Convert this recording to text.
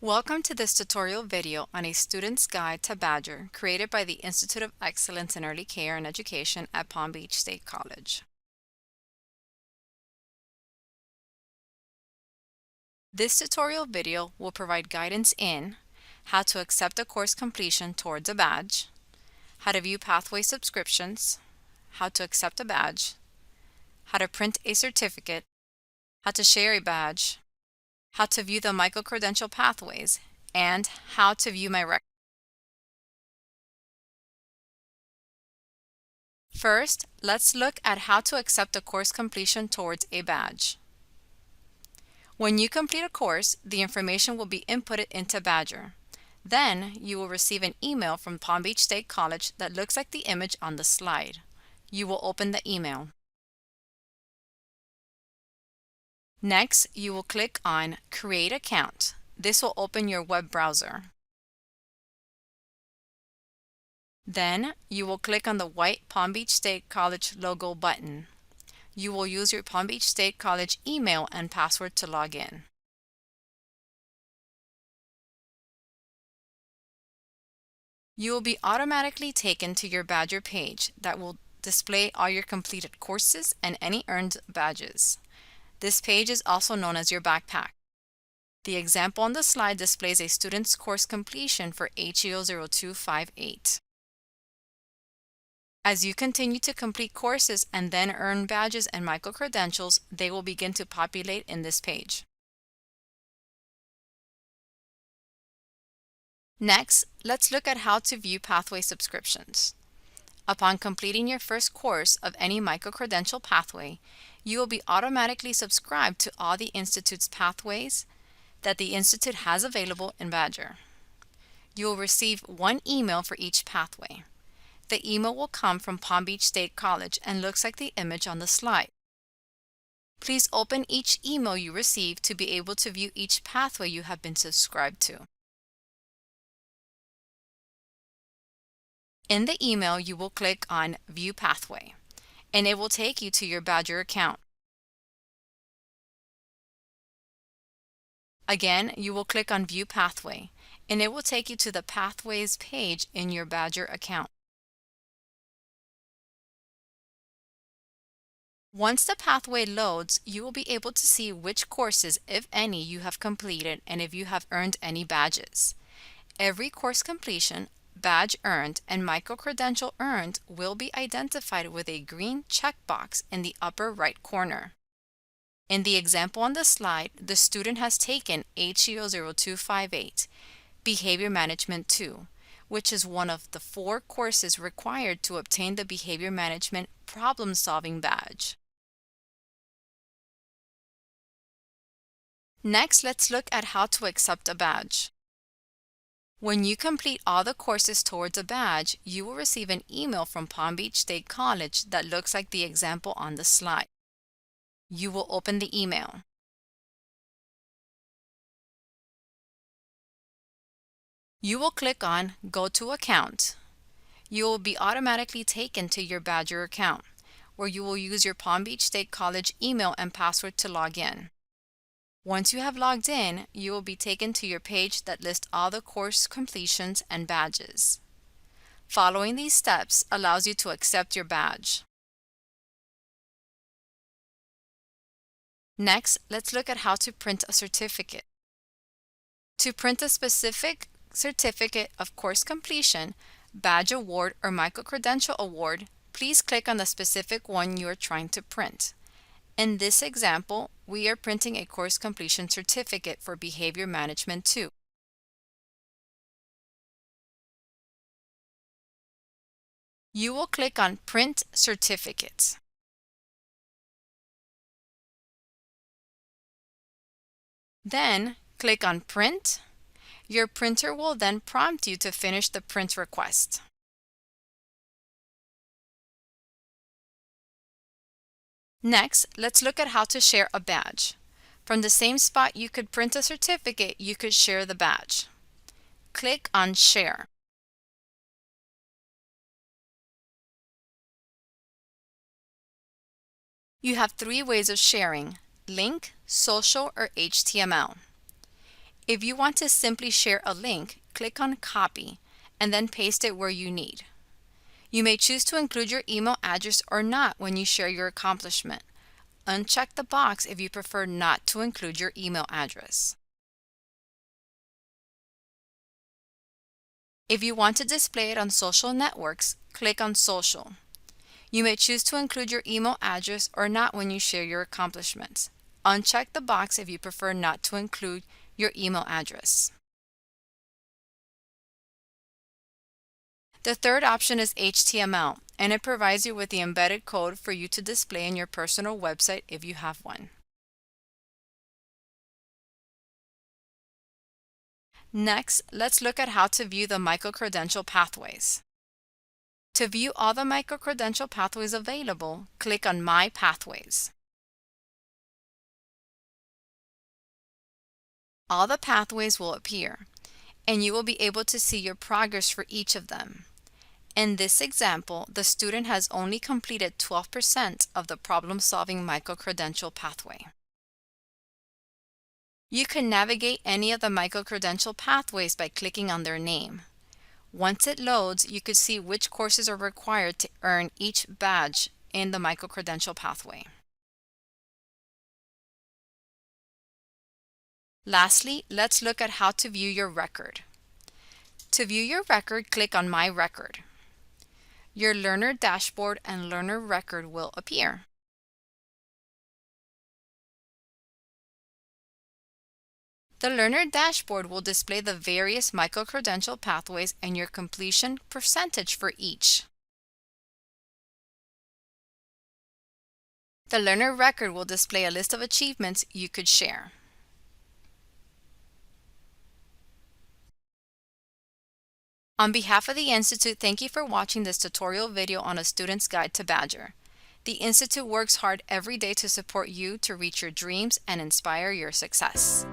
Welcome to this tutorial video on a student's guide to Badgr created by the Institute of Excellence in Early Care and Education at Palm Beach State College. This tutorial video will provide guidance in how to accept a course completion towards a badge, how to view pathway subscriptions, how to accept a badge, how to print a certificate, how to share a badge, how to view the micro-credential pathways, and how to view my record. First, let's look at how to accept a course completion towards a badge. When you complete a course, the information will be inputted into Badgr. Then, you will receive an email from Palm Beach State College that looks like the image on the slide. You will open the email. Next, you will click on Create Account. This will open your web browser. Then, you will click on the white Palm Beach State College logo button. You will use your Palm Beach State College email and password to log in. You will be automatically taken to your Badgr page that will display all your completed courses and any earned badges. This page is also known as your backpack. The example on the slide displays a student's course completion for HEO0258. As you continue to complete courses and then earn badges and micro-credentials, they will begin to populate in this page. Next, let's look at how to view pathway subscriptions. Upon completing your first course of any micro-credential pathway, you will be automatically subscribed to all the Institute's pathways that the Institute has available in Badgr. You will receive one email for each pathway. The email will come from Palm Beach State College and looks like the image on the slide. Please open each email you receive to be able to view each pathway you have been subscribed to. In the email, you will click on View Pathway, and it will take you to your Badgr account. Again, you will click on View Pathway, and it will take you to the Pathways page in your Badgr account. Once the pathway loads, you will be able to see which courses, if any, you have completed and if you have earned any badges. Every course completion, badge earned, and micro-credential earned will be identified with a green checkbox in the upper right corner. In the example on the slide, the student has taken HEO0258, Behavior Management 2, which is one of the 4 courses required to obtain the Behavior Management Problem-Solving badge. Next, let's look at how to accept a badge. When you complete all the courses towards a badge, you will receive an email from Palm Beach State College that looks like the example on the slide. You will open the email. You will click on Go to Account. You will be automatically taken to your Badgr account, where you will use your Palm Beach State College email and password to log in. Once you have logged in, you will be taken to your page that lists all the course completions and badges. Following these steps allows you to accept your badge. Next, let's look at how to print a certificate. To print a specific certificate of course completion, badge award, or micro-credential award, please click on the specific one you are trying to print. In this example, we are printing a course completion certificate for Behavior Management 2. You will click on Print Certificate. Then, click on Print. Your printer will then prompt you to finish the print request. Next, let's look at how to share a badge. From the same spot you could print a certificate, you could share the badge. Click on Share. You have 3 ways of sharing: link, social, or HTML. If you want to simply share a link, click on Copy and then paste it where you need. You may choose to include your email address or not when you share your accomplishment. Uncheck the box if you prefer not to include your email address. If you want to display it on social networks, click on Social. You may choose to include your email address or not when you share your accomplishments. Uncheck the box if you prefer not to include your email address. The third option is HTML, and it provides you with the embedded code for you to display in your personal website if you have one. Next, let's look at how to view the micro-credential pathways. To view all the micro-credential pathways available, click on My Pathways. All the pathways will appear, and you will be able to see your progress for each of them. In this example, the student has only completed 12% of the problem-solving micro-credential pathway. You can navigate any of the micro-credential pathways by clicking on their name. Once it loads, you could see which courses are required to earn each badge in the micro-credential pathway. Lastly, let's look at how to view your record. To view your record, click on My Record. Your learner dashboard and learner record will appear. The learner dashboard will display the various micro-credential pathways and your completion percentage for each. The learner record will display a list of achievements you could share. On behalf of the Institute, thank you for watching this tutorial video on a student's guide to Badgr. The Institute works hard every day to support you to reach your dreams and inspire your success.